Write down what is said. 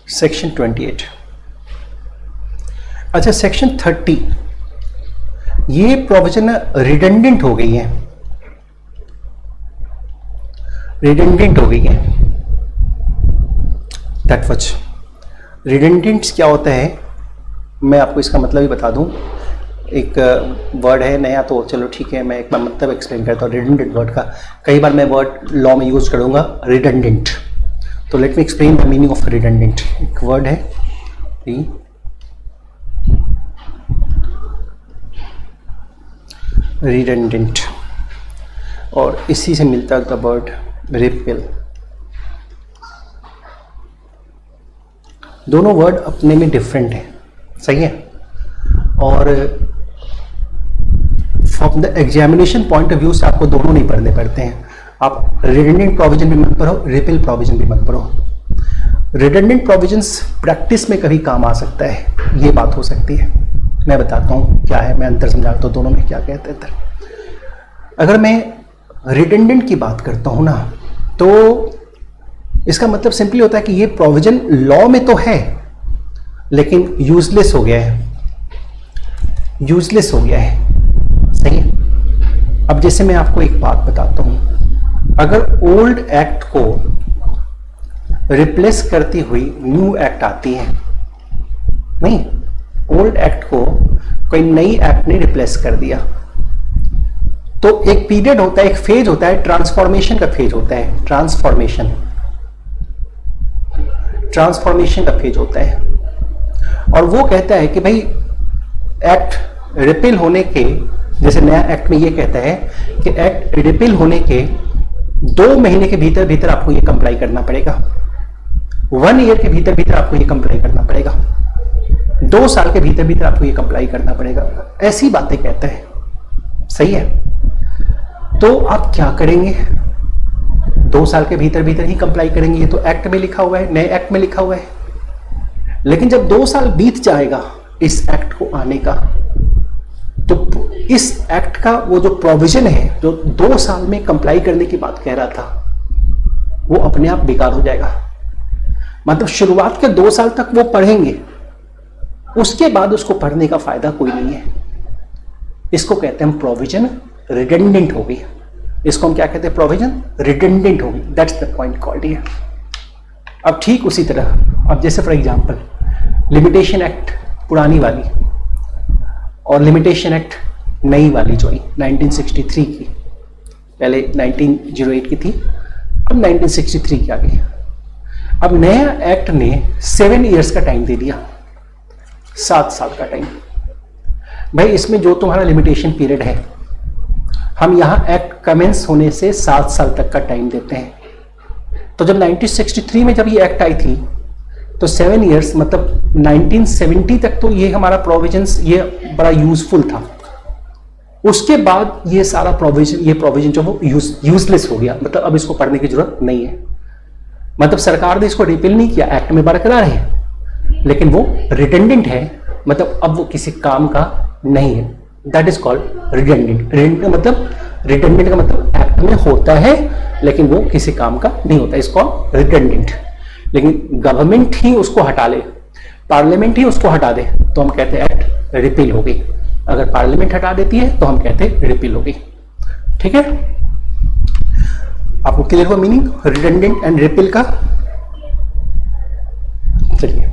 Section 28। अच्छा, section 30 ये provision redundant हो गई है, रिडंडेंट हो गई है। दैट वाज रिडंडेंट क्या होता है, मैं आपको इसका मतलब ही बता दूं। एक वर्ड है नया, तो चलो ठीक है, मैं एक बार मतलब एक्सप्लेन करता हूँ रिडंडेंट वर्ड का। कई बार मैं वर्ड लॉ में यूज करूंगा रिडंडेंट, तो let me explain the meaning of redundant. एक वर्ड है रिडंडेंट, और इसी से मिलता द वर्ड रिपेल। दोनों वर्ड अपने में डिफरेंट है, सही है। और from the examination point of view से आपको दोनों नहीं पढ़ने पड़ते हैं। आप रिडंडेंट प्रोविजन भी मत पढ़ो, रिपेल प्रोविजन भी मत पढ़ो। रिडंडेंट प्रोविजंस प्रैक्टिस में कभी काम आ सकता है, ये बात हो सकती है। मैं बताता हूँ क्या है, मैं अंतर समझाता हूँ दोनों में क्या कहते हैं। अगर मैं रिडंडेंट की बात करता हूँ ना, तो इसका मतलब सिंपली होता है कि ये प्रोविजन लॉ में तो है लेकिन यूजलेस हो गया है, यूजलेस हो गया है, सही है। अब जैसे मैं आपको एक बात बताता हूं, अगर ओल्ड एक्ट को रिप्लेस करती हुई न्यू एक्ट आती है, नहीं, ओल्ड एक्ट को कोई नई एक्ट ने रिप्लेस कर दिया, तो एक पीरियड होता है, एक फेज होता है, ट्रांसफॉर्मेशन का फेज होता है, ट्रांसफॉर्मेशन का फेज होता है। और वो कहता है कि भाई एक्ट रिपेल होने के, जैसे नया एक्ट में ये कहता है कि एक्ट रिपेल होने के 2 महीने के भीतर भीतर आपको ये कंप्लाई करना पड़ेगा, 1 ईयर के भीतर भीतर आपको ये कंप्लाई करना पड़ेगा, 2 साल के भीतर भीतर आपको ये कंप्लाई करना पड़ेगा, ऐसी बातें कहता है, सही है। तो आप क्या करेंगे, 2 साल के भीतर भीतर ही कंप्लाई करेंगे, ये तो एक्ट में लिखा हुआ है, नए एक्ट में लिखा हुआ है। लेकिन जब 2 साल बीत जाएगा इस एक्ट को आने का, तो इस एक्ट का वो जो प्रोविजन है जो 2 साल में कंप्लाई करने की बात कह रहा था, वो अपने आप बेकार हो जाएगा। मतलब शुरुआत के 2 साल तक वो पढ़ेंगे, उसके बाद उसको पढ़ने का फायदा कोई नहीं है। इसको कहते हैं हम प्रोविजन रिडंडेंट हो गई। इसको हम क्या कहते हैं, प्रोविजन रिडंडेंट हो गई। That's the point called here. अब ठीक उसी तरह, अब जैसे फॉर एग्जांपल लिमिटेशन एक्ट पुरानी वाली और लिमिटेशन एक्ट नई वाली जो आई 1963 की, पहले 1908 की थी, अब 1963 की आ गई। अब नया एक्ट ने 7 इयर्स का टाइम दे दिया, 7 साल का टाइम। भाई इसमें जो तुम्हारा लिमिटेशन पीरियड है, हम यहां एक्ट कमेंस होने से 7 साल तक का टाइम देते हैं। तो जब 1963 में जब ये एक्ट आई थी, तो 7 इयर्स मतलब 1970 तक तो ये हमारा प्रोविजंस ये बड़ा यूजफुल था। उसके बाद ये सारा प्रोविजन जो वो यूजलेस हो गया, मतलब अब इसको पढ़ने की जरूरत नहीं है। मतलब सरकार ने इसको रिपील नहीं किया, एक्ट में बरकरार है, लेकिन वो रिडंडेंट है, मतलब अब वो किसी काम का नहीं है। That is called redundant. Redundant का मतलब एक्ट में होता है लेकिन वो किसी काम का नहीं होता, इसको रिडंडेंट। लेकिन गवर्नमेंट ही उसको हटा ले, पार्लियामेंट ही उसको हटा दे, तो हम कहते हैं एक्ट रिपील हो गई। अगर पार्लियामेंट हटा देती है तो हम कहते हैं रिपील हो गई। ठीक है, आपको क्लियर हुआ मीनिंग रिडंडेंट एंड रिपील का? चलिए